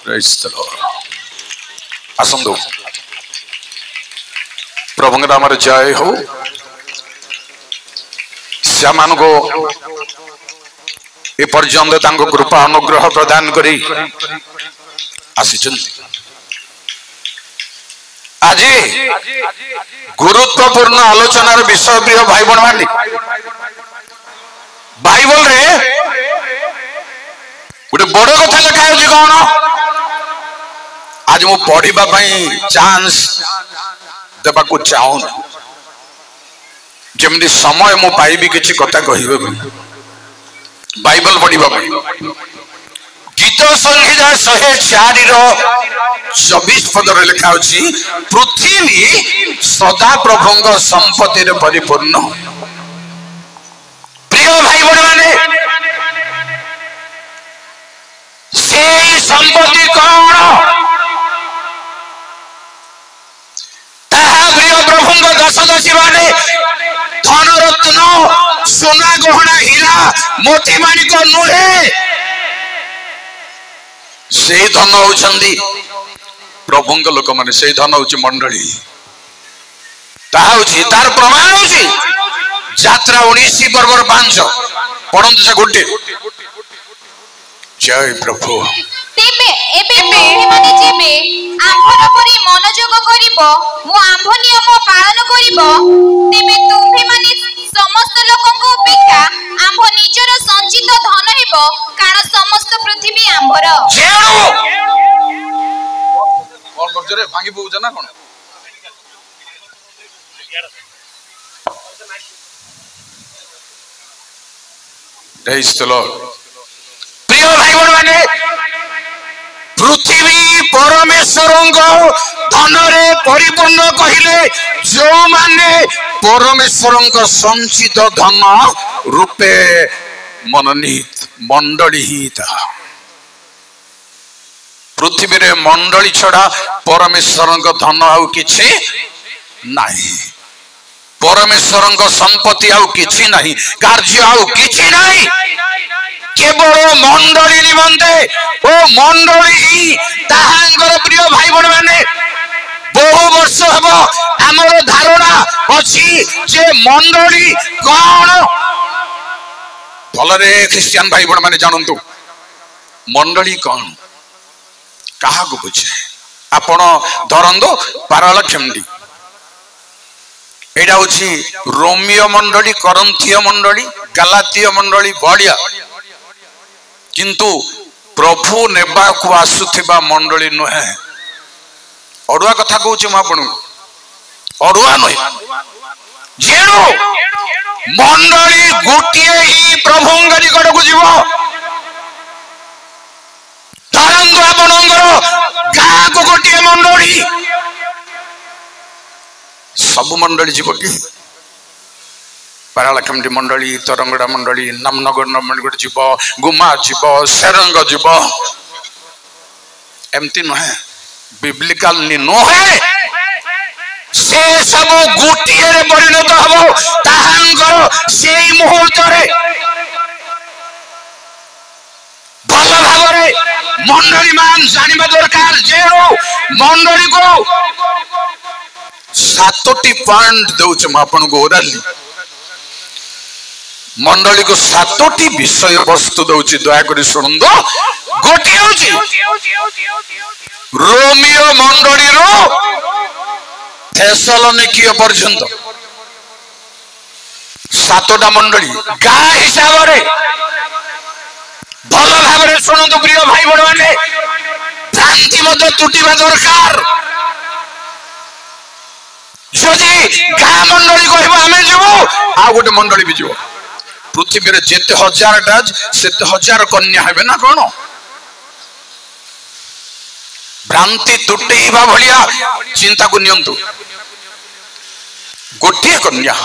Praise the Lord. आसंदो प्रभु के नाम जय हो श्यामान को ए पर्यंत तांको कृपा अनुग्रह प्रदान करी आसीचंती आज गुरुत्वपूर्ण आलोचनार विषय प्रिय भाई बहन मानी बाइबल रे गोटे बड़ कथा लिखा है कौन आज मु पढ़िबा पई चांस देबा को चाहून जमदी समय मु पाइबी किछि कथा कहिबे बाइबल पढ़िबा पई गीत संहिता 104 रो 24 पद रे लिखा अछि पृथ्वी सदा प्रभुंग संपत्ति रे परिपूर्ण प्रिय भाई बहन माने से संपत्ति कौन दशदशी माने धन रत्न सोना गहना हीरा मोती माणिक नुहे से धन होचंदी प्रभुंग लोक माने से धन होची मंडली ताउची तार प्रमाण होची यात्रा 19 पर्वर 5 पढंतु से गोटे जय प्रभु तेबे एबे माने जेबे आंभर परि मनोयोग करिवो मु आंभ नियम पालन करिवो तेबे तुम्हे माने समस्त लोकंको अपेक्षा आंभ निजर संचित धन हेबो कारण समस्त पृथ्वी आंभर जेणु कोन करछ रे भांगी पउछ ना कोन प्रेज द लॉर्ड प्रिय भाई बहन माने पृथ्वी परमेश्वर धन रे परिपूर्ण कहिले जो माने परमेश्वर संचित धन रूपे मनोनीत मंडली हित पृथ्वी रे मंडली छड़ा परमेश्वर धन आउ किछि नाही परमेश्वर संपत्ति आउ किछि नाही कार्य आउ किछि नाही केवल मंडली निबंधे ओ मंडली ताहांगर प्रिय भाई बहन माने बहु वर्ष हबो हमर धारणा अछि जे मंडली कोन भलरे ख्रिस्टियन भाई बहन माने जानंतु मंडली कोन काहा को बुझे आपण धरंदो पारलक्षमडी एडा होछि रोमियो मंडली करंथियो मंडली गलातियो मंडली बढिया किंतु प्रभु नेबा को आसुथिबा मंडली नुहे अडुआ कथा कहूची म आपन अडुआ नय जेणु मंडली गोटिए ही प्रभुंग निकट को जीवो धरंदु आपनंगर गाँ को गोटिए मंडली सब मंडली जीव कि पारालखमडी मंडली तरंगड़ा मंडली नामनगर मंडली जीव गुमा जीव सेरंग जीव एमती नहे बिब्लिकल नि नहे से सब गोटिए रे परिणत हबो ताहांगर सेई मुहूर्त रे भल भाबरे मंडली मान जानिबा दरकार जेरो मंडली को 7टी पॉइंट दउछ म आपन को ओराली मंडली को 7टी विषय वस्तु दउछि दया करी सुनंदो गोटी होछि रोमियो मंडली रो थेसलोनिकियो पर्यंत 7टा मंडली गा हिसाब रे भल भाबरे सुनंदो प्रिय भाई बहन माने भ्रांति मत टुटिबा दरकार जदि गाँ मंडली कहबो आमे जीवो आ गोटे मंडली भी जीवो पृथ्वी रे जेते हजार डाज सेते हजार कन्या हेबे ना कोन भ्रांति टुटेइबा भलिया चिंता को नियंतु गोटे कन्या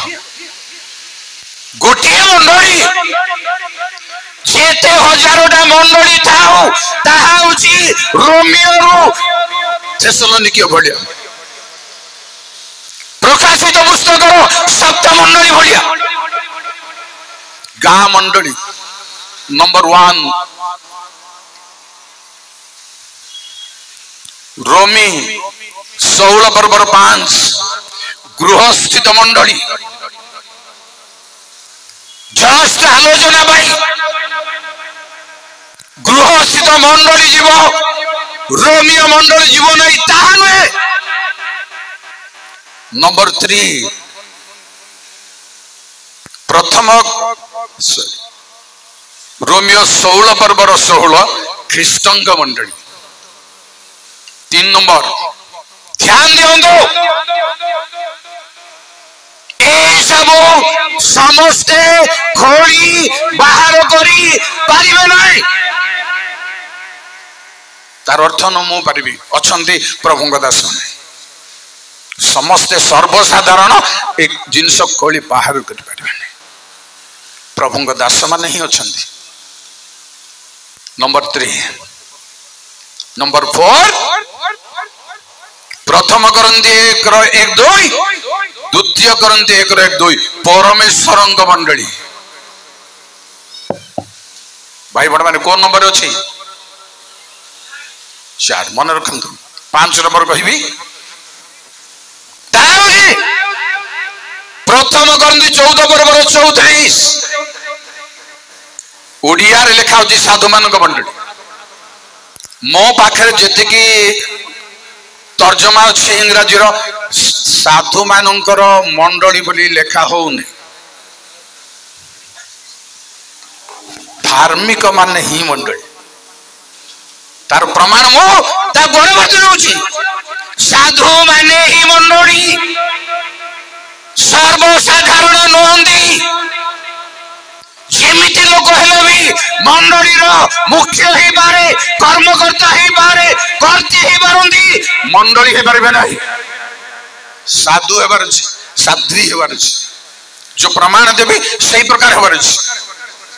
गोटे मंडली जेते हजारोटा मंडली थाउ ताहा होची रोमियो रो थेसलोनिकियो भलिया प्रकाशित पुस्तक सप्त मंडली भलिया गाँ मंडली नंबर 1 रोमी 16 पर्वर 5 गृहस्थित मंडली जस्ट आलोचना गृहस्थित मंडली जीव रोमियो मंडली जीव नहीं ताहा नुहे। नंबर 3 प्रथम रोमियो 16 पर्वर 16 ख्रीष्टंग मंडली। 3 नंबर ध्यान दियंतु सब समस्ते खोली बाहर करी पारिबे नहीं तार अर्थ न मु पारिबी अछंती प्रभुंग दास समस्ते सर्वसाधारण एक जिनस खोली बाहर करि पारिबे नहीं प्रभुंग दास माने ही अछंती। नंबर 3 नंबर 4 प्रथम करंती 1:1-2 द्वितीय करंती 1:1-2 परमेश्वर मंडली। भाई बड़ माने कौन नंबर अच्छी 4 मन रखु 5 नंबर कहि प्रथम करंती 14 पर्वर 34 ओडिया रे लिखा होची साधु मानक मंडली। मो पाखरे जेतिकी तर्जमा अच्छे इंग्राजी साधु मानकर मंडली बोली लेखा होने धार्मिक माने ही मंडली तार प्रमाण मो ता गणवती होची साधु माने ही मंडली सर्वसाधारण नहंती जेमिति लोक हेले भी मंडली मुख्य ही पारे कर्मकर्ता ही पारे कर्ती ही पारंती मंडली हे पारे नहीं साधु हेबार अछि साध्वी हेबार अछि जो प्रमाण देबी सही प्रकार हेबार अछि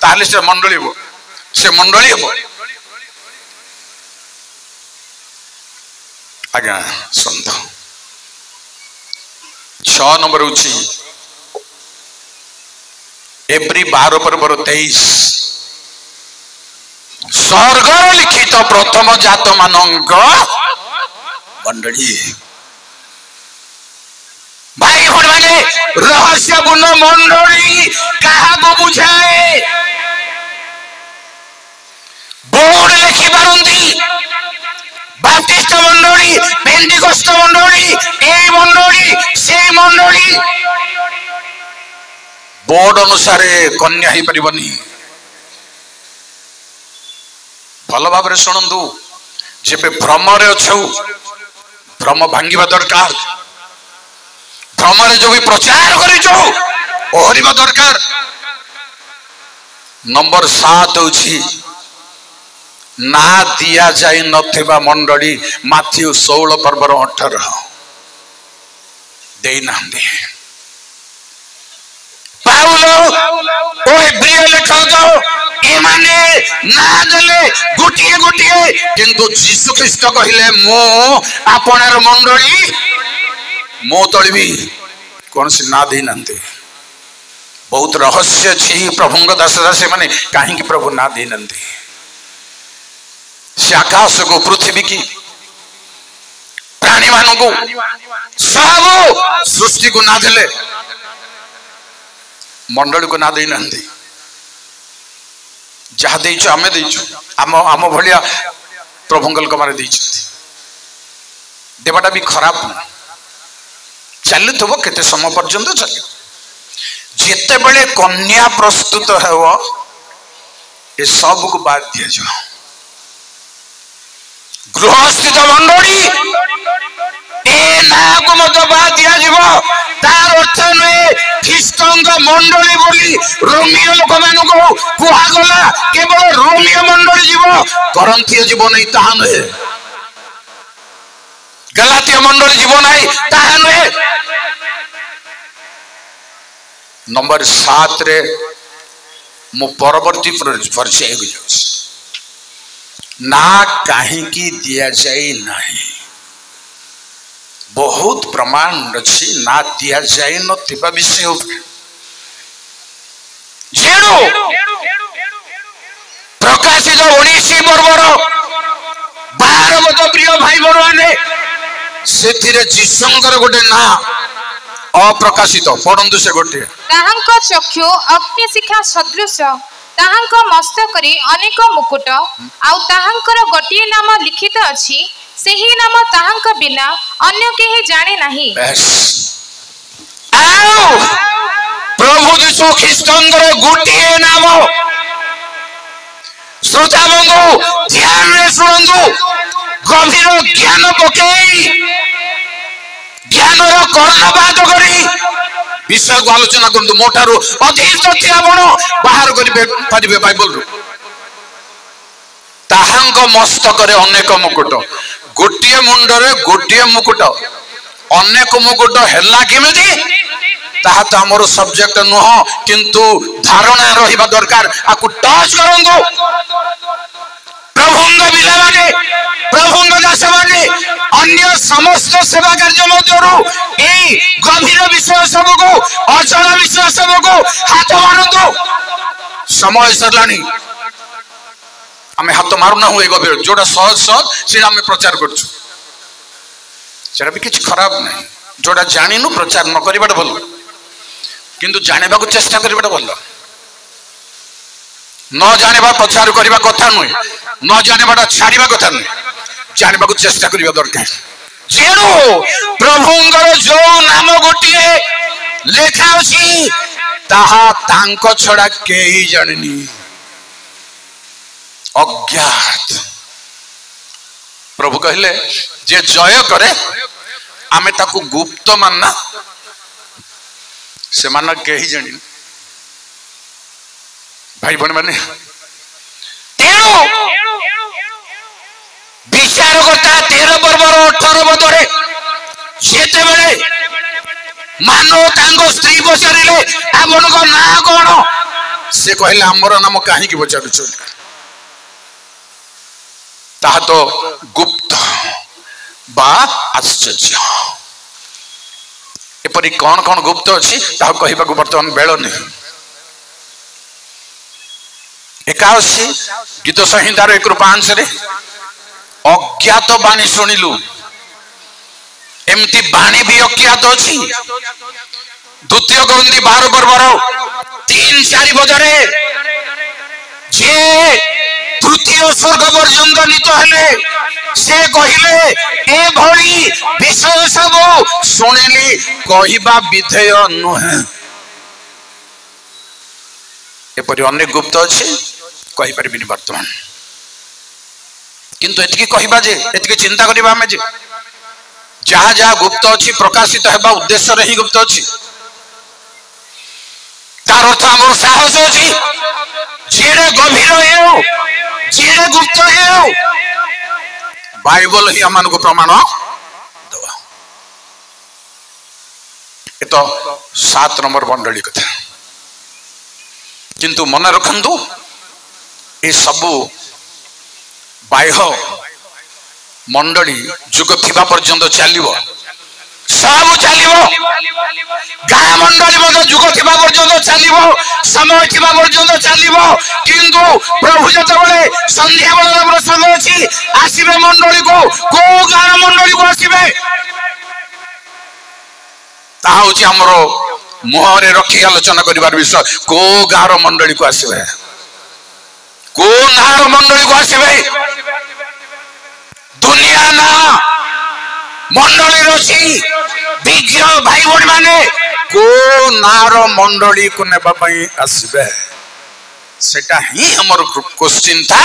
ताले से मंडली हो से मंडली हो। आज्ञा संत 6 नंबर अछि एप्री 12 पर्वर 23 स्वर्ग लिखित प्रथम जात मानक मंडली। भाई माने रहस्यपूर्ण मंडली कहा बुझाए बोर्ड लिखि पारंती बाप्टिस्ट मंडली पेंटिकोस्ट मंडली ए मंडली से मंडली बोर्ड अनुसार कन्या ही परिबनी। भल भाव शुणु जेबे भ्रम अच्छु भ्रम भांगिबा दरकार भ्रम जो भी प्रचार करिबा दरकार। नंबर 7 होछि ना दिया जाई नथिबा मंडली माथ्यू 16 पर्वर 18 देई नांदी पाउलो ओ इब्रिय लेखक एमाने ना देले गोटिए गोटिए किंतु यीशु ख्रीष्ट कहिले मो आपनार मंडली मो तळबी कौन से ना दे नंते बहुत रहस्य छी प्रभुंग दास दासी माने काहे कि प्रभु ना दे नंते से आकाश को पृथ्वी की प्राणी मानू को सब सृष्टि को ना देले मंडली को ना दे नंते जहा देइछु आमे देइछु आम भलिया प्रभुंगल कमारे देइछु देवाटा भी खराब चलुव केते समय पर्यंत चल जिते बड़े कन्या प्रस्तुत हो ये सब को बाद दिया जाओ गृहस्थित मंडली ए ना को मत बाद दिया जीवो तार अर्थ नुहे ख्रीष्टंग मंडली बोली रोमियो लोक मानु को कुहा गला केवल रोमियो मंडली जीवो करंथियो जीव नहीं ताहा नुहे गलातिया मंडली जीव नहीं ताहा नुहे। नंबर 7 रे मु परवर्ती परिचय हो जाउछ ना काहे की दिया जाए नहीं बहुत प्रमाण अछि ना दिया जाए नथिबा विषय जेडो प्रकाशित 19 पर्वर 12 प्रिय भाई बड़ माने सेथिरे जीशुंकर गोटे ना अप्रकाशित पढ़ंतु से गोटे ताहांक चक्षु अग्निशिखा सदृश ताहांक मस्तकरे अनेक मुकुट आउ ताहांकर गोटिए नाम लिखित अछि सेही नाम ताहांक बिना अन्य केहि जाने नाही। प्रभु यीशु ख्रीष्टंकर गोटिए नाम श्रोता बंधु ध्यान रे सुनंदु गभीर ज्ञान पकई ज्ञान कर्णपात करी विषय को आलोचना करतु मोठारू अधिक तथ्य आपण बाहर करें बाइबल ताहांक मस्तकरे अनेक मुकुट गोटिए मुंडरे गोटिए मुकुट अनेक मुकुट हैला केमिति ताहा तो हमरो सब्जेक्ट नुह किंतु धारणा रहिबा दरकार आकु टच करंदो प्रभुंग बिला माने प्रभुंग दास माने अन्य समस्त सेवा कार्य मध्यरु एई गंभीर विषय सब को अचल विषय सब को हाथ मारंदो समय सरलानी आमे हाथ मारुना हुए गभीर जोड़ा सहज सहज सेटा आमे प्रचार करछु सेटा भी किछ खराब नहीं जोड़ा जानिनु प्रचार न करिबाटा भलो किंतु जानिबा को चेष्टा करिबाटा भलो न जानिबा प्रचार करिबा कथा नुय न जानिबाटा छाड़िबा कथा नुय जानिबा को चेष्टा करिबा दरकार जेणु प्रभुंगर जो नाम गोटिए लेखा अछि ताहा तांको छडा केही जानिनी अज्ञात प्रभु कहले जे जय करे आमे ताकू गुप्त मानना से मानना केही जानिनी भाई बहन माने तेणु विचार करता 13 पर्वर 18 बदरे जेते बेले मानो तांगो स्त्री पचारिले आपनको ना कोन से कहले हमर नाम काहे की पचारुछ ता तो गुप्त बा आश्चर्य एपरि कौन कौन गुप्त अछि ता कहबा को वर्तमान बेलो नहीं 81 गीत संहितार 1 ରୁ 5 रे अज्ञात बाणी शुणिलु एमती बाणी भी अज्ञात अछि द्वितीय कोरिन्थी 12 पर्वर 3-4 बजरे जे तृतीय स्वर्ग पर्यंत नीत हेले से कहिले ए भली विषय सब शुणिली कहिबा विधेय नुहे एपरि अनेक गुप्त अछि कहि परिबिनी वर्तमान किंतु एतकी कहिबा जे एतकी चिंता करिबा हमें जे जहाँ जहाँ गुप्त अछि प्रकाशित हेबा उद्देश्य रे ही गुप्त अछि तार अर्थ हमर साहस अछि जेडे गभीर हेउ जेडे गुप्त हेउ बाइबल ही हमन को प्रमाण दवा ए तो 7 नंबर मंडली कथा किंतु मन रखंतु ए सबु बाह्य मंडली जुग थिबा पर्यंत चलिबो सब चलिबो गाँ मंडली मत जुग थिबा पर्यंत चलिबो समय थिबा पर्यंत चलिबो किंतु प्रभु जतबेले संध्या बेला प्रसंग अछि आसीबे मंडली को गाँ मंडली को आसीबे ता होची हमरो मुहरे रखी आलोचना करिवार विषय को गाँर मंडली को आसीबे को नार मंडली को आसीबे दुनिया ना मंडली रसी विज्ञ भाई बहन माने को नार मंडली को नेबा पई आसीबे सेटा ही हमर क्वेश्चन था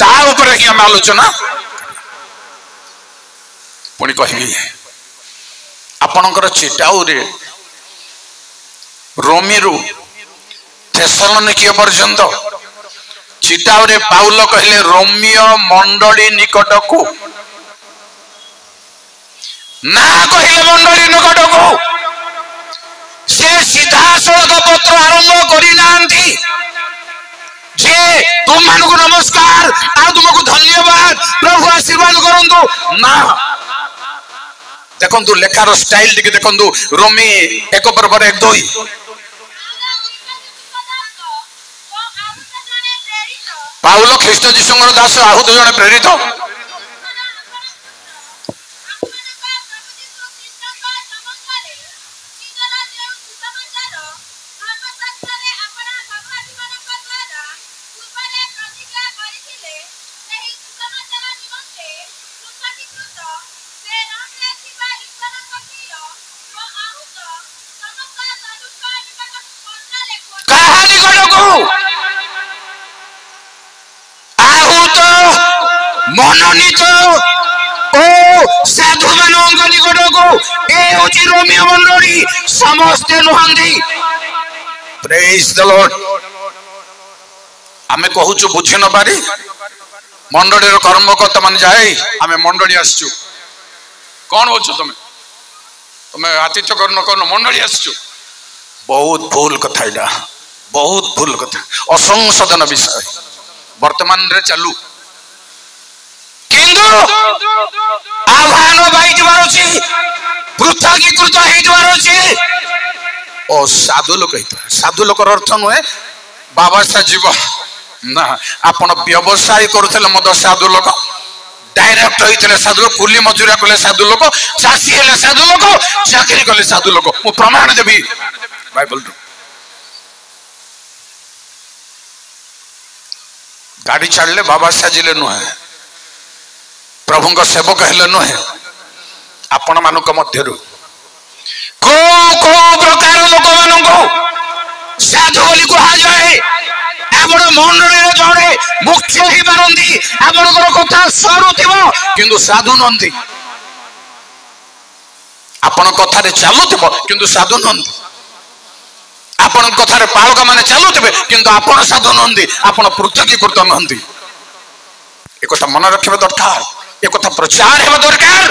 ता ऊपर ही हम आलोचना पुणी कहबी आपनकर चिटाउ रे रोमीरु थेसलोनिकी पर्यंत चिटाउ रे पाउल कहले रोमियो मंडली निकट को ना कहले मंडली निकट को से सीधा सड़क पत्र आरंभ करी नांती जे तुम मान को नमस्कार आ तुमको धन्यवाद प्रभु आशीर्वाद करंतु ना देखंतु लेखार स्टाइल टिके देखंतु रोमी 1:1-2 पाउल ख्रीष्ट जीशुंकर दास आहुत जने प्रेरित मनोनीत ओ साधु मानक निकट को ए होची रोमियो मंडली समस्त नुहंदी प्रेज द लॉर्ड आमे कहूचु बुझि न पारी मंडली कर्मकर्ता मान जाए आमे मंडली आसचु कौन होचु तुम्हें आतिथ्य करन कौन मंडली आसचु बहुत भूल कथा इला बहुत भूल कथा असंशोधन विषय वर्तमान रे चालू किंतु आह्वान भाई जवार अछि पृथकीकृत हे जवार अछि ओ साधु लोक अर्थ नुहे बाबा सा जीव ना आपण व्यवसाय करूथले मद साधु लोक डायरेक्ट होइतले साधु लोक कुली मजुरा कले साधु लोक चासी हेले साधु लोक चाकरी कले साधु लोक मु प्रमाण देबी बाइबल रो गाड़ी छाड़ले बाबा साजिले नुहे प्रभु को सेवक हेले नुहे आपण मानक मध्यरु को प्रकार लोक मानक साधु बोली कहा जाए आपण मंडली रे जड़े मुख्य ही पारंदी आपण कथा सरुथिबो किंतु साधु नंदी आपण कथा रे चालुथिबो किंतु साधु नंदी आपण कथा रे पालक माने चालुथिबे किंतु आपण साधु नंदी आपण पृथकीकृत नंदी एक कथा मन रखिबा दरकार एक कथा प्रचार हेबा दरकार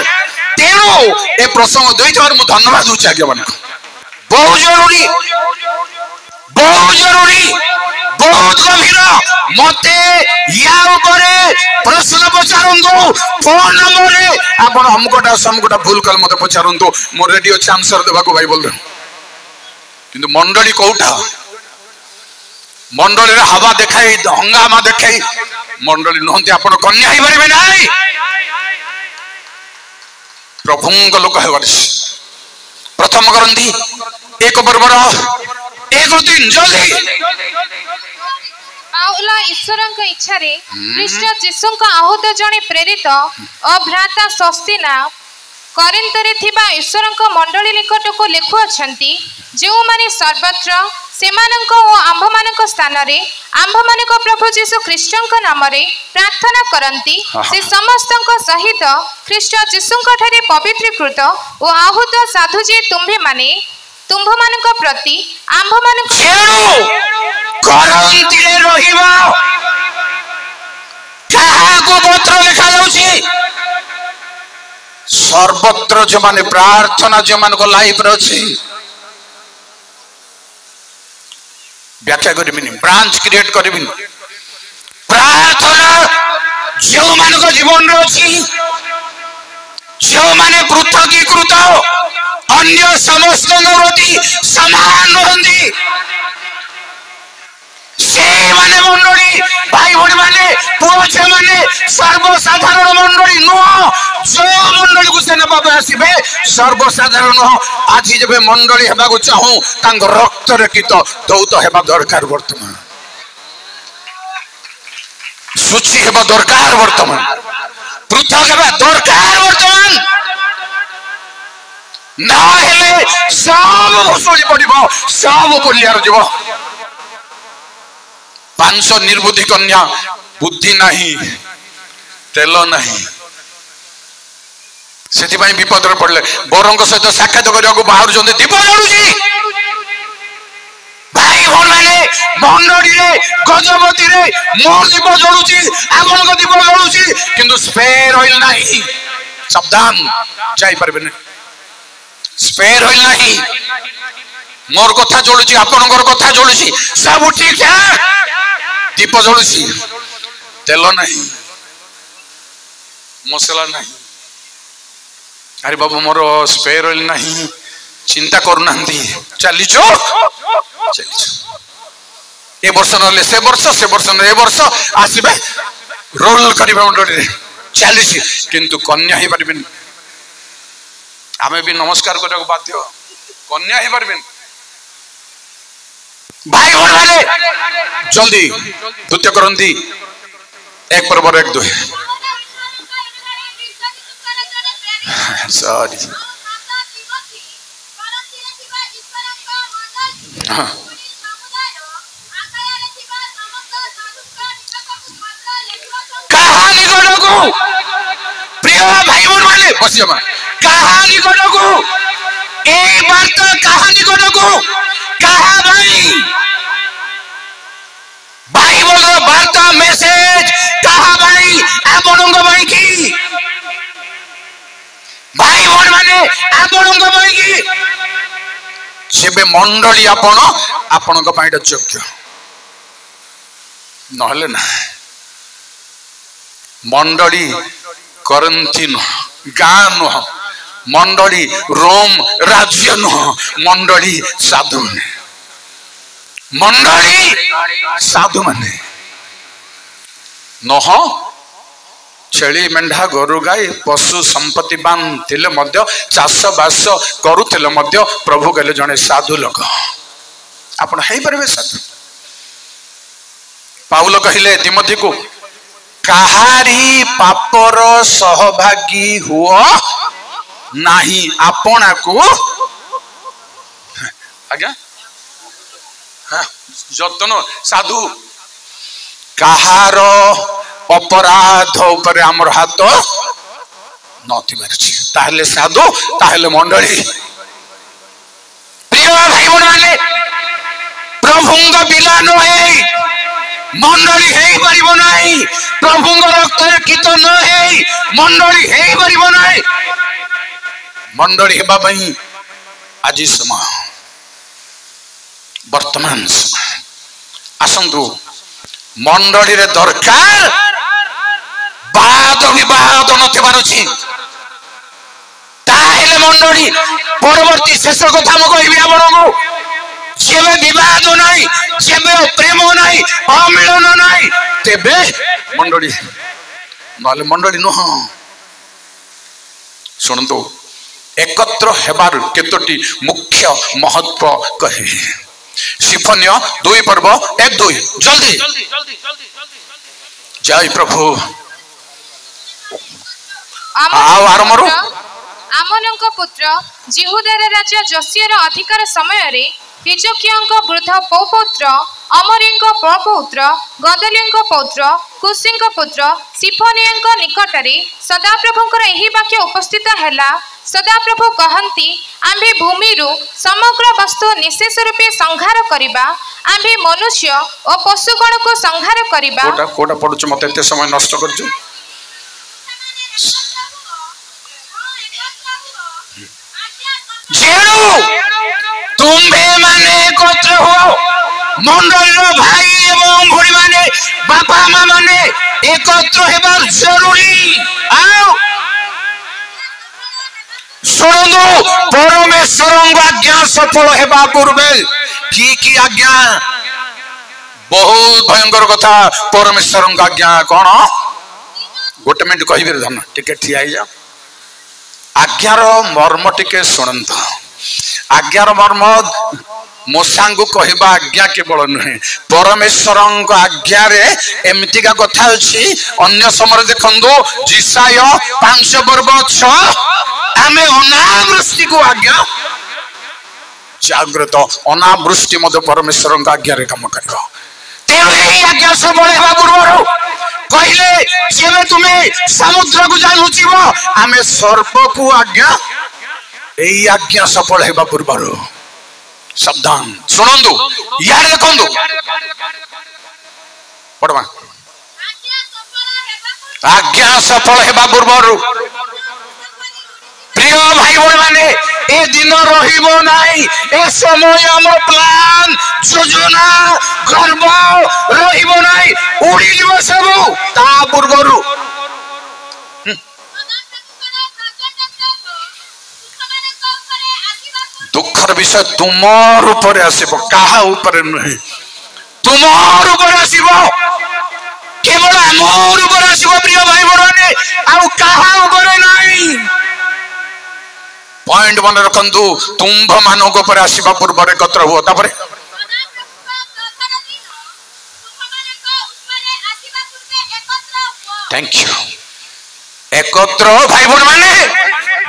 तेरो ए प्रसंग दैथार मु धन्यवाद दूची आज्ञा मन बहुत जरूरी बहुत गंभीर मते या ऊपर प्रश्न पचारंतु फोन नंबर रे आपण हमकोटा समकोटा भूल कल मते पचारंतु मो रेडियो आंसर देबा को बाइबल रे किंतु मंडली कोठा मंडली रे हवा देखाई हंगामा देखाई मंडली नहंती आपण कन्या ही परिबे नाही प्रभुंग लोक हेबारिस प्रथम करंती एक बरबर एक दिन जल्दी पाउला ईश्वरଙ୍କ इच्छारे ख्रीष्ट जीशुଙ୍କ आहुत जणे प्रेरित अभ्राता सस्तिना करिंतरे थिबा ईश्वरଙ୍କ मंडली निकटको लेखु अछंती जेउ माने सर्वत्र सेमानଙ୍କ ओ आंभमानଙ୍କ स्थान रे आंभमानଙ୍କ प्रभु जीशु ख्रीष्टଙ୍କ नाम रे प्रार्थना करंती से समस्तଙ୍କ सहित ख्रीष्ट जीशुଙ୍କ ठारे पवित्रीकृत ओ आहुत साधु जे तुम्भे माने तुम्भमानଙ୍କ प्रति आंभमानଙ୍କ करंती रे रहिबा काहाको पत्र लिखा जाउची सर्वत्र जो माने प्रार्थना जो मान को लाइफ रे अछि व्याख्या करबिनी ब्रांच क्रिएट करबिनी प्रार्थना जो मान को जीवन रे अछि जो माने पृथकीकृत अन्य समस्त प्रति समान रहंदी से माने मंडली भाई भोनी माने पुओछे माने सर्वसाधारण मंडली नो जो मंडली को सेना बाबा आसीबे सर्वसाधारण नो आज जब मंडली हेबा को चाहू तांग रक्त रे कित दौत हेबा दरकार वर्तमान सूची हेबा दरकार वर्तमान पृथक हेबा दरकार वर्तमान ना हेले सब घुसुली पड़िबो सब कोलियार जीव 500 निर्बुद्धि कन्या बुद्धि नहीं तेल नहीं से विपद पड़े बरंग सहित साक्षात करने को बाहर दीप जलुची भाई भाई मंडली रे गजपति रे मोर दीप जलुची आपन दीप जलुची किंतु स्पेयर ऑयल नहीं सावधान जाई परबे न स्पेयर ऑयल नहीं मोर कथा जलुची आपनकर कथा जलुची सब ठीक है दीप जलुची तेल नहीं मसला नहीं अरे बाबू मोर स्पेयर ऑयल नहीं चिंता करना चलीचो ए वर्ष ना से वर्ष ए वर्ष आसबे रोल कर चली किंतु कन्या ही पारे आमे भी नमस्कार करने बाध्य कन्या ही पारे भाई भाई जल्दी द्वितीय करंती 1:1-2 सॉरी कहानी को भाई बहन माने बस जमा कहा निकट को ए वार्ता कहा निकट को कहा भाई बाइबल वार्ता मेसेज कहा भाई आपनों भाई की भाई बहन माने आपनों भाई की सेबे मंडली आपण योग्य नहले ना मंडली करंती गाँ नुह मंडली रोम राज्य नुह मंडली साधु मंडली साधु माने नह छेली मेंढा गोरु गाई पशु संपत्ति बान चाष बास करुले प्रभु कहले जड़े साधु लोक आपण है पारे साधु पाउल कहले तिमोथी को कहारी पापर सहभागी हुआ नहीं आपना को आज्ञा जतन साधु कहार अपराध उपरे आमर हाथ नथिबार साधु ताहले मंडली प्रिय भाई बहन प्रभुंग बिला नुहे मंडली है परिबो नहीं प्रभुंग रक्त कित न है मंडली है परिबो नहीं मंडली हेबा पई आज समय वर्तमान समय आसंतु मंडली रे दरकार बाद विवाद नथिबारुछि ताहेले मंडली परवर्ती शेष कथा म कहबी आपनको जेबे विवाद नहीं जेबे प्रेम नहीं अमिलन नहीं तेबे मंडली नले मंडली नुह सुनतो एकत्र हेबार केतोटी मुख्य महत्व कहे सिफन्य 2 पर्व 1-2 जल्दी जय प्रभु आमनक पुत्र जिहुदार राजा जोसियार अधिकार समय रे हिजकियाक वृद्ध पौपुत्र अमरीक पौपुत्र गदलियक पौत्र कुशीक पुत्र सिफनियक निकटरे सदाप्रभुंकर एही वाक्य उपस्थित हैला सदाप्रभु कहंती आम्भे भूमि रु समग्र वस्तु निशेष रूपे संहार करिबा आम्भे मनुष्य और पशुगण को संहार करिबा कोटा पडुछ मते एते समय नष्ट करजु तुम्भे माने एकत्र हो मंडल भाई एवं भोड़ी माने बापा माँ माने एकत्र हेबार जरूरी आओ सुनो परमेश्वर आज्ञा सफल हेबा पूर्वे की आज्ञा बहुत भयंकर कथा परमेश्वर आज्ञा कौन गोटे मिनट कहि धन टिके ठिया जा आज्ञार मर्म टिके शुणत आज्ञार मर्म मूसा को कहवा आज्ञा केवल नुहे परमेश्वर आज्ञा एमतीका कथा अच्छी अन्य समय देखु जिसाय 5 पर्व 6 आमे अनावृष्टि को आज्ञा जागृत अनावृष्टि मध्य परमेश्वर आज्ञा काम कर आज्ञा सबल होगा पूर्व कहले जेबे तुम्हें समुद्र को जानुचिब आमे सर्प को आज्ञा यही आज्ञा सफल होगा पूर्व सावधान शुणु यार देखु पढ़वा आज्ञा सफल होगा पूर्व प्रिय भाई बहन माने ए दिन रहिबो नाही ए समय हमर प्लान योजना गर्व रहिबो नाही उड़ी जीव सब ता पूर्वरु दुखर विषय तुमर ऊपर आसीबो काहा ऊपर नहीं तुमर ऊपर आसीबो केवल हमर ऊपर आसीबो प्रिय भाई बहन माने आ काहा ऊपर नाही पॉइंट मन रखु तुम्भ मानक पर आसवा पूर्व एकत्र हुआ तापर थैंक यू एकत्र भाई बहन माने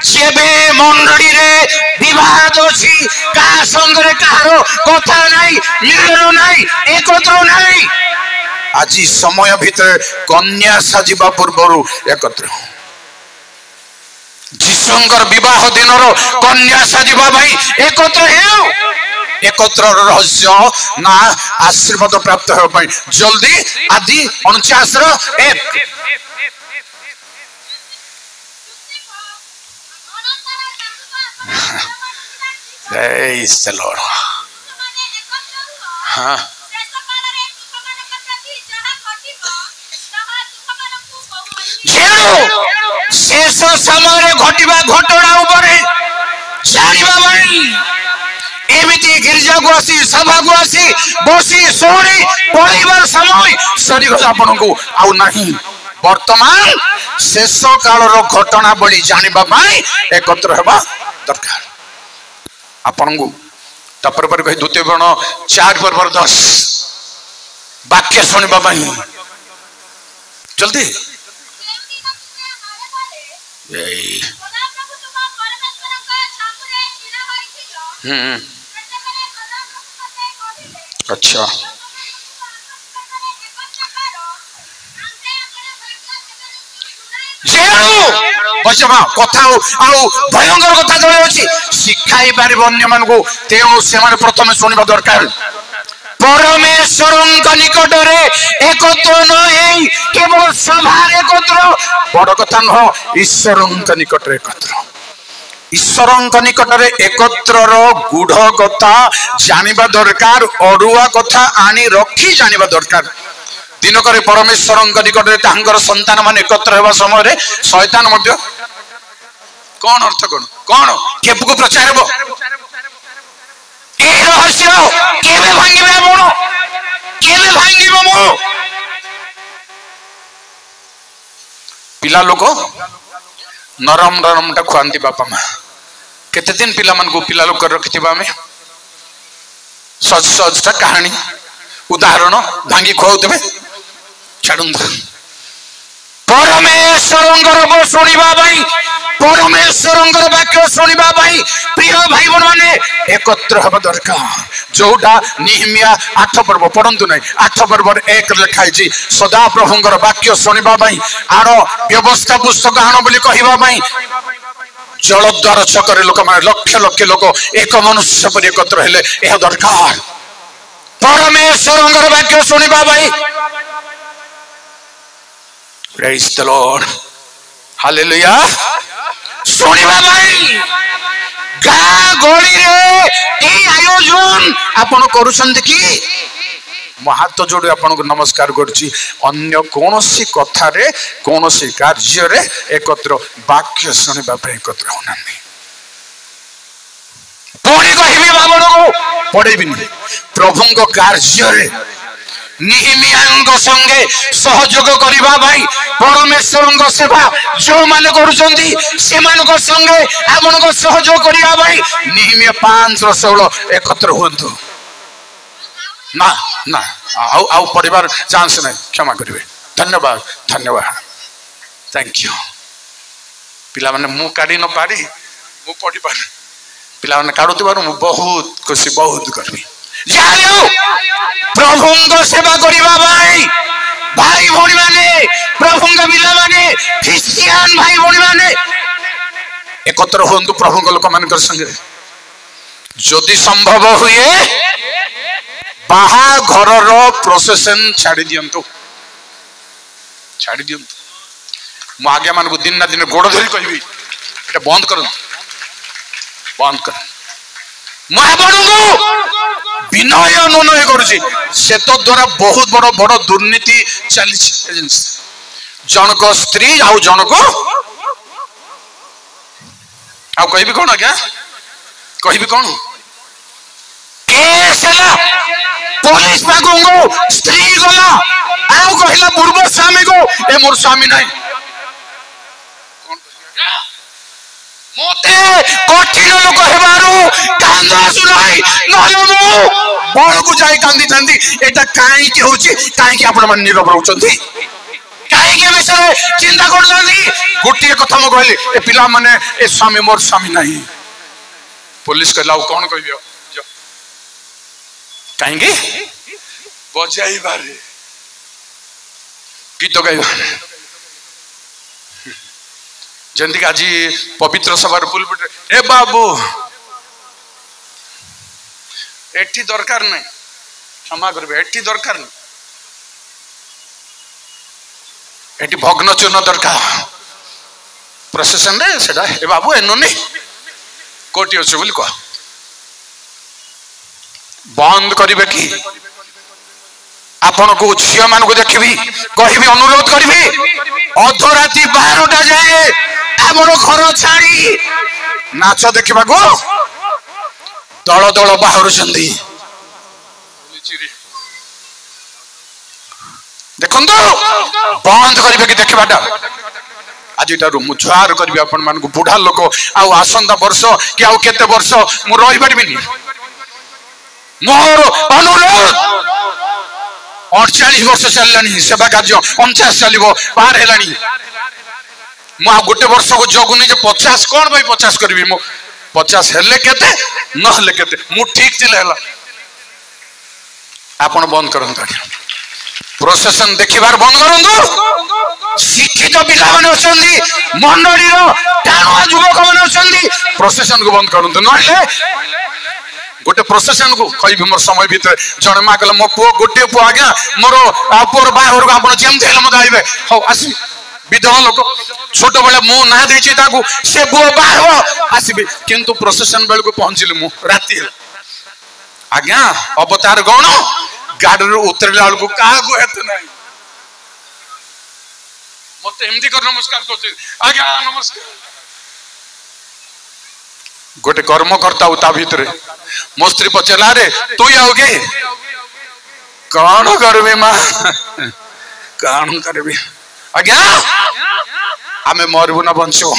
जेबे मंडली रे विवाद अछि का संगे कहारो कथा नाही मिलन नाही एकत्र नाही आज समय भीतर कन्या साजिबा पूर्व एकत्र ଯୀଶୁଙ୍କର ବିବାହ ଦିନର କନ୍ୟା ସାଜିବା ପାଇଁ ଏକତ୍ର ହେଉ। एकत्र रहस्य ना आशीर्वाद प्राप्त हो पाई जल्दी आदि 49:1 Praise the Lord. हाँ शेष समय घटवा घटना जाना एमती गिरजा को आसी सभा को आसी बसी शुणी पढ़ार समय सरीगला आपण को आउ नहीं वर्तमान शेष काल घटना बड़ी जाना एकत्र होगा दरकार आपण को तापर पर कही द्वितीय वर्ण 4:10 वाक्य शुणा जल्दी अच्छा कथा भयंकर कथा जो अच्छी शिखाई पारे अन्य मान को तेणु से प्रथम शुणा दरकार परमेश्वर निकट एकत्र न केवल सभा एकत्र बड़ कथा नुह ईश्वर निकट एकत्र ईश्वर निकट एकत्र गूढ़ कथा जानिबा दरकार अड़ुआ कथा आनी रखी जानिबा दरकार दिनक परमेश्वर निकट संतान मान एकत्र होगा समय शैतान कौन अर्थ कौन कौन केबको प्रचार हो रहस्य केबे भांगिबे आपण केबे भांगिबो मो पिला लोक नरम नरम टा खुआंती बापा माँ केते दिन पिला मन को पिला लोक रखिथिबा में सज सज टा कहानी उदाहरण भांगी खुआउतबे छाडुन परमेश्वर शुणा परमेश्वर वाक्य शुणा प्रिय भाई बहन मैंने एकत्र हवा दरकार जोटा निहमिया 8 पर्व पढ़ंतु ना 8 पर्व 1 लिखाई सदा प्रभुंर वाक्य शुणा आर व्यवस्था पुस्तक आण बोली कहवाई जलद्वार छकरे लोक मैंने लक्ष लक्ष लोक एक मनुष्य पर एकत्र हेले यह दरकार परमेश्वर वाक्य शुणा Praise the Lord. Hallelujah. शुणा गाँ गली आयोजन आपण करुछंती कि हाथ जोड़ी आपन को नमस्कार करछि अन्य कोनोसी कथा रे कोनोसी कार्य रे एकत्र वाक्य शुणा एकत्र होना पुणी कहबी आपण को पढ़ेबिनी प्रभुंक कार्य रे निहिमिया संगे सहयोग करबा भाई परमेश्वर सेवा जो माने करूछंती से मानको संगे आपन को सहयोग करबा भाई निहिमिया 5:16 एकत्र होंतु ना ना आउ परिवार चांस नहीं क्षमा करिवे धन्यवाद धन्यवाद थैंक यू पिला माने मु काडी न पारी मु पढी पार पिला माने काडुतिबार मु बहुत खुशी बहुत करबी प्रभु सेवा करबा भाई भाई भौणी माने प्रभु पिला माने ख्रिस्टियन भाई भौणी माने एकत्र होंतु प्रभु लोक मान संगे जदि संभव हुए बाहाघर प्रोसेसन छाड़ी दियंतु मु आज्ञा मान दिन ना दिन गोड़ धरी कहबी एटा बंद कर विनय अनुनय करुछि से तो द्वारा बहुत बड़ बड़ दुर्नीति चली जनक स्त्री आउ जनक आउ कहबी कौन क्या कहबी कौन केस पुलिस पाखु स्त्री गला आउ कहला पूर्व स्वामी को ए मोर स्वामी नहीं मोते कठिन लोक हेबारु कांद आसु नाही नहले मु बळ को जाई कांदी थांदी एटा काई के होची काई के आपण मन नीरव रहउचंती काई के विषय चिंता करलानी गुटी कथा म कहली ए पिला माने ए स्वामी मोर स्वामी नाही पुलिस कहला कौन कहबियो काहेंगे बजाई बारे गीत गाइबा जंती आज पवित्र सभार पुलपिट ए बाबू एठी दरकार नहीं क्षमा करेंगे एठी दरकार नहीं एठी भग्न चूर्ण दरकार प्रोसेसन रे सेटा ए बाबू एनुनी कोटी अच्छे बोली कह बंद करिवे कि आपण को झिया मान को देखबी कहबी अनुरोध करबी अधराती 12टा जाए हमरो घर छाड़ी नाच देखबा को दल दल बाहर चंदी देखंतो बंद करिवे कि देखबाटा आज इटारू मुझार करबी आपण मान को बुढ़ा लोक आ आसंता वर्ष कि आ केते वर्ष मु रहि परबिनी मोर अनुरोध 48 वर्ष चललानी सेवा कार्य 49 चलिबो पार हेलानी मु गोटे वर्ष को जगुनी जे 50 कोन भाई 50 करबी मु 50 हेले केते न हेले केते मु ठीक थिले हला आपण बंद करंत प्रोसेसन देखिबार बंद करंतु शिक्षित पिला माने अछंदी मंडली रो टाणुआ युवक माने अछंदी प्रोसेसन को बंद करंतु नले गोटे प्रोसेसन को कहि मोर समय भीतर जण मागल मो पो गोटे पो आज्ञा मोर आपोर बाहर को आपण जेम थेल मत आइबे हो आसी विधवा लोक छोट बेले मु ना देछि ताकू से बो बाहर आसीबे किंतु प्रोसेसन बेल को पहुंचिल मु राती आज्ञा अवतार गण गाड़ी उतरला को कहा को हेत नहीं मत एमती कर नमस्कार करते आज्ञा नमस्कार गोटे कर्मकर्ता उता भीतर मो स्त्री पचला रे तू आओगे कौन करबे मां कौन करबे आज्ञा आमे मरबु न बंचो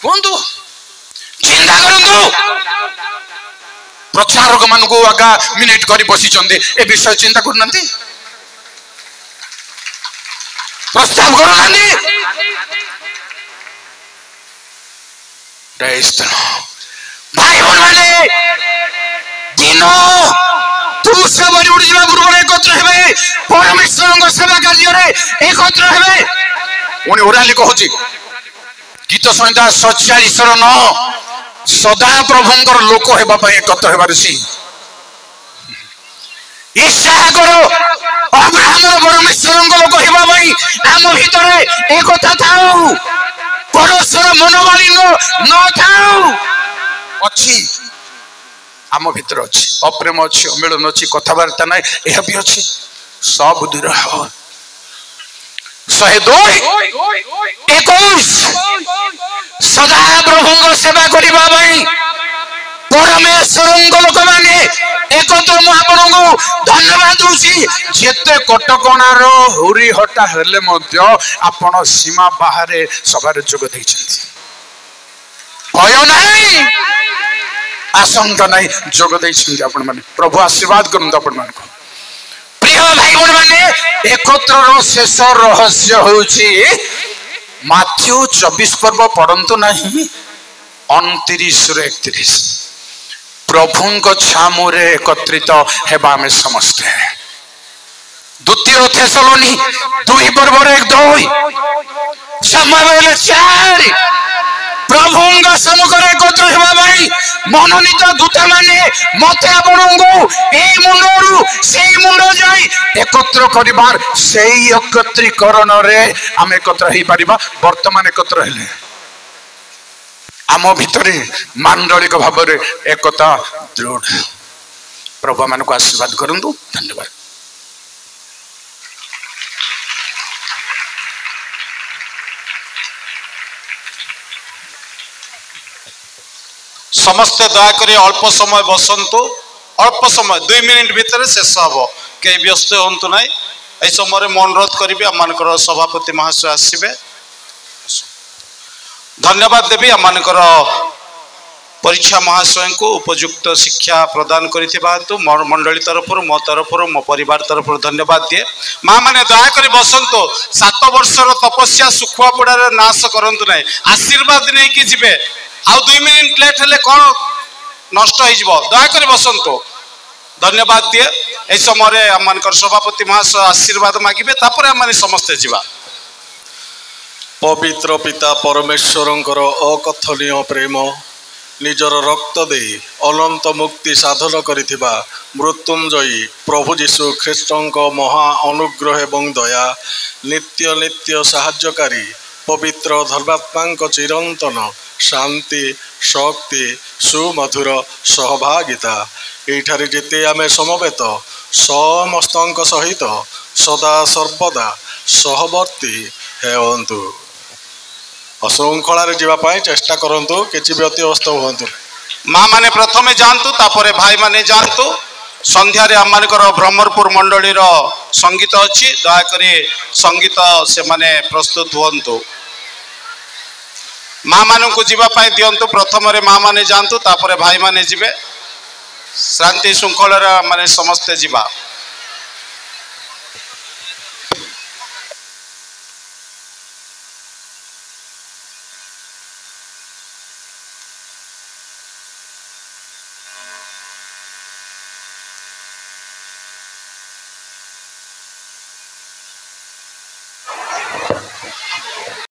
कोंदु चिंता करंतु प्रचारक मान को आगा मिनिट करी बसी चंदे ए विषय चिंता करनंती प्रस्ताव करनंती भाई बहन माने दिनो तू सब बड़ी उड़ी जीवा गुरु एकत्र हेबे परमेश्वर सेवा कार्य रे एकत्र हेबे ओने ओराली कहूची गीत संहिता 47 ର 9 सदा प्रभुंकर लोक हेबा पय एकत्र हेबार सी इच्छा करो अब्राहम परमेश्वर लोक हेबा पय हम भीतर एकता थाउ परमेश्वर मनोमालिन्य न थाउ अछि आम भीतर अछि अप्रेम अछि अमिलन अछि कथावार्ता नै एहा भी अछि सब दूर हो 102 21 सदा प्रभुंग सेवा करिबा भाई परमेश्वर लोक माने एकत्र मु आपन को धन्यवाद दूची जेते कटकणा रो हुरी हटा हेले मध्य आपन सीमा बाहर सभारे जोग दैछथि भय नाही आशंका नाही जोग दैछथि आपन माने प्रभु आशीर्वाद करन आपन मान को प्रिय भाई बहन माने एकत्र रो शेष रहस्य होउची माथ्यू 24 पर्व पढ़ंतु नहीं 29 ରୁ 31 प्रभुंक छामुरे एकत्रित हेबा में समस्ते द्वितीय थेसलोनी 2 पर्व 1-2 समावेल 4 प्रभुंग सम्मुखरे एकत्र हेबा भाई मनोनीत दूत माने मते आपनंगु एई मुंडरू सेई मुंड जाई एकत्र करिबार सेई एकत्रीकरण रे हम एकत्र हेई परिबा वर्तमान एकत्र हेले आम भितरे मांडलिक भाव रे एकता दृढ़ प्रभु मान को आशीर्वाद करंतु धन्यवाद समस्ते दयाकोरी अल्प समय बसंतु अल्प समय 2 मिनिट भितर शेष हम कहीं व्यस्त हूँ ना यह समय मैं अनुरोध करी आम सभापति महाशय आसबे धन्यवाद देवी आम परीक्षा महाशय को उपयुक्त शिक्षा प्रदान कर मंडली तरफ मो तरफ मो परिवार तरफ धन्यवाद दिए माँ मैंने दयाकोरी बसंतु 7 वर्षर तपस्या सुखुआपड़ा नाश करंतु ना आशीर्वाद नहीं कि जीवे आउ 2 मिनिट लेट हेले कौन नष्ट हो दयाकोरी बसंतु धन्यवाद दिए यह समय आम सभापति महाशय आशीर्वाद मागिबे तापर आम समस्ते जीवा पवित्र पिता परमेश्वरंकर अकथनीय प्रेम निजर रक्त दे अनंत मुक्ति साधन करिथिबा मृत्युंजयी प्रभु जीशु ख्रीष्टंक महा अनुग्रह एवं दया नित्य नित्य साहाय्यकारी पवित्र धर्मात्मा चिरंतन शांति शक्ति सुमधुर सहभागिता एठारे जेते आमे समवेत समस्तंक सहित सदा सर्वदा सहवर्ती हेवंतु। अशृंखलार जीवाई चेष्टा करंतु किछि व्यत्यस्त हुअंतु। माँ माने प्रथमे जातु तापर भाई माने जातु। संध्यारे आममानकर ब्रह्मपुर मंडली संगीत अच्छी दयाक संगीत से माने प्रस्तुत हुअंतु। माँ मानू जीवाई दिंतु। प्रथम माँ माने जातु तापर भाई माने जिबे। शांति श्रृंखला माने समस्ते जीवा।